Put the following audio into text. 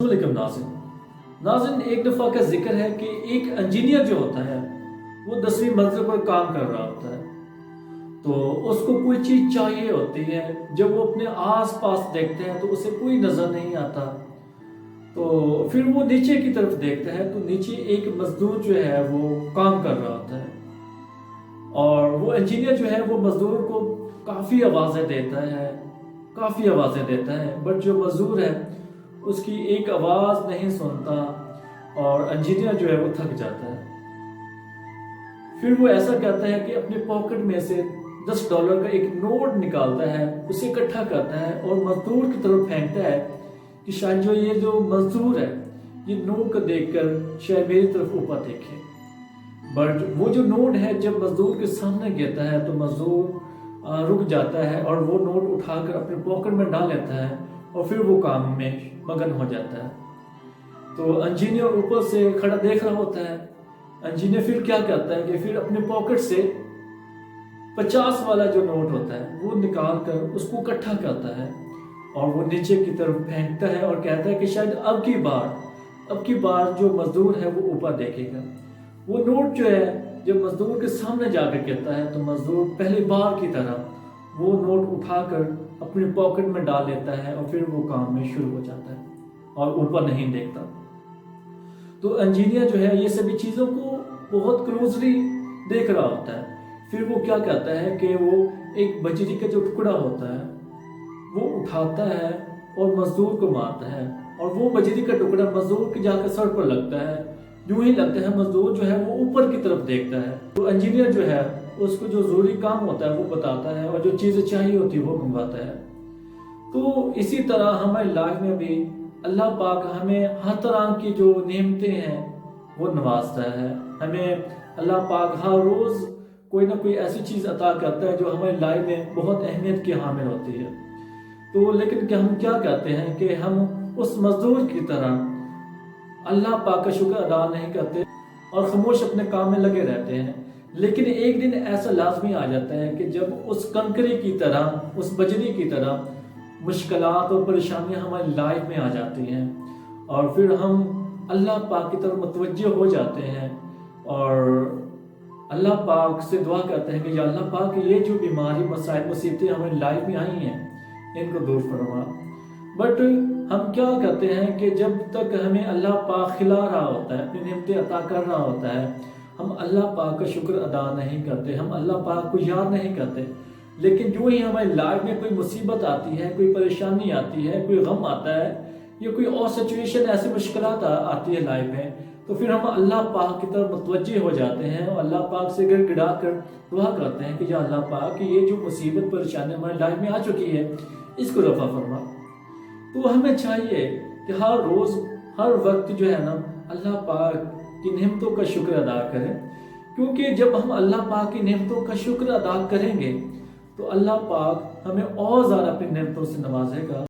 वालेकुम नाज़रीन, एक दफ़ा का जिक्र है कि एक इंजीनियर जो होता है वो 10वीं मंजिल पर काम कर रहा होता है। तो उसको कोई चीज़ चाहिए होती है। जब वो अपने आस पास देखते हैं तो उसे कोई नज़र नहीं आता। तो फिर वो नीचे की तरफ देखता है तो नीचे एक मजदूर जो है वो काम कर रहा होता है। और वो इंजीनियर जो है वो मजदूर को काफ़ी आवाज़ें देता है, बट जो मजदूर है उसकी एक आवाज़ नहीं सुनता और इंजीनियर जो है वो थक जाता है। फिर वो ऐसा कहता है कि अपने पॉकेट में से $10 का एक नोट निकालता है, उसे इकट्ठा करता है और मजदूर की तरफ फेंकता है कि शायद ये जो मजदूर है ये नोट को देखकर शायद मेरी तरफ ऊपर देखे। बट वो जो नोट है जब मजदूर के सामने गिरता है तो मजदूर रुक जाता है और वो नोट उठाकर अपने पॉकेट में डाल लेता है और फिर वो काम में मगन हो जाता है। तो इंजीनियर ऊपर से खड़ा देख रहा होता है। इंजीनियर फिर क्या करता है कि फिर अपने पॉकेट से 50 वाला जो नोट होता है वो निकाल कर उसको इकट्ठा करता है और वो नीचे की तरफ फेंकता है और कहता है कि शायद अब की बार जो मजदूर है वो ऊपर देखेगा। वो नोट जो है जब मजदूर के सामने जाकर गिरता है तो मजदूर पहली बार की तरह वो नोट उठाकर अपने पॉकेट में डाल लेता है और फिर वो काम में शुरू हो जाता है और ऊपर नहीं देखता। तो इंजीनियर जो है ये सभी चीज़ों को बहुत क्लोजली देख रहा होता है। फिर वो क्या कहता है कि वो एक बजरी का जो टुकड़ा होता है वो उठाता है और मजदूर को मारता है और वो बजरी का टुकड़ा मजदूर के जाकर सर पर लगता है। यूं ही लगता है मजदूर जो है वो ऊपर की तरफ देखता है। तो इंजीनियर जो है उसको जो जरूरी काम होता है वो बताता है और जो चीज़ें चाहिए होती है वो मंगवाता है। तो इसी तरह हमारी लाइफ में भी अल्लाह पाक हमें हर तरह की जो नेमतें हैं वो नवाजता है। हमें अल्लाह पाक हर रोज़ कोई ना कोई ऐसी चीज़ अता करता है जो हमारी लाइफ में बहुत अहमियत की हामिल होती है। तो लेकिन हम क्या कहते हैं कि हम उस मजदूर की तरह अल्लाह पाक का शुक्र अदा नहीं करते और खामोश अपने काम में लगे रहते हैं। लेकिन एक दिन ऐसा लाजमी आ जाता है कि जब उस कंकरी की तरह, उस बजरी की तरह मुश्किलात और परेशानियां हमारी लाइफ में आ जाती हैं और फिर हम अल्लाह पाक की तरफ मुतवज्जह हो जाते हैं और अल्लाह पाक से दुआ करते हैं कि या अल्लाह पाक ये जो बीमारी, मसाइल, मुसीबतें हमारी लाइफ में आई हैं इनको दूर फरमा। बट हम क्या करते हैं कि जब तक हमें अल्लाह पाक खिला रहा होता है, अपनी नेमतें अता कर रहा होता है, हम अल्लाह पाक का शुक्र अदा नहीं करते, हम अल्लाह पाक को याद नहीं करते। लेकिन जो ही हमारी लाइफ में कोई मुसीबत आती है, कोई परेशानी आती है, कोई गम आता है या कोई और सिचुएशन, ऐसी मुश्किलात आती है लाइफ में, तो फिर हम अल्लाह पाक की तरफ मुतवज्जे हो जाते हैं और अल्लाह पाक से गिड़गिड़ा कर दुआ करते हैं कि या अल्लाह पाक ये जो मुसीबत परेशानी हमारी लाइफ में आ चुकी है इसको रफ़ा फरमा। तो हमें चाहिए कि हर रोज़ हर वक्त जो है ना अल्लाह पाक की नेमतों का शुक्र अदा करें, क्योंकि जब हम अल्लाह पाक की नेमतों का शुक्र अदा करेंगे तो अल्लाह पाक हमें और ज़्यादा अपनी नेमतों से नवाजेगा।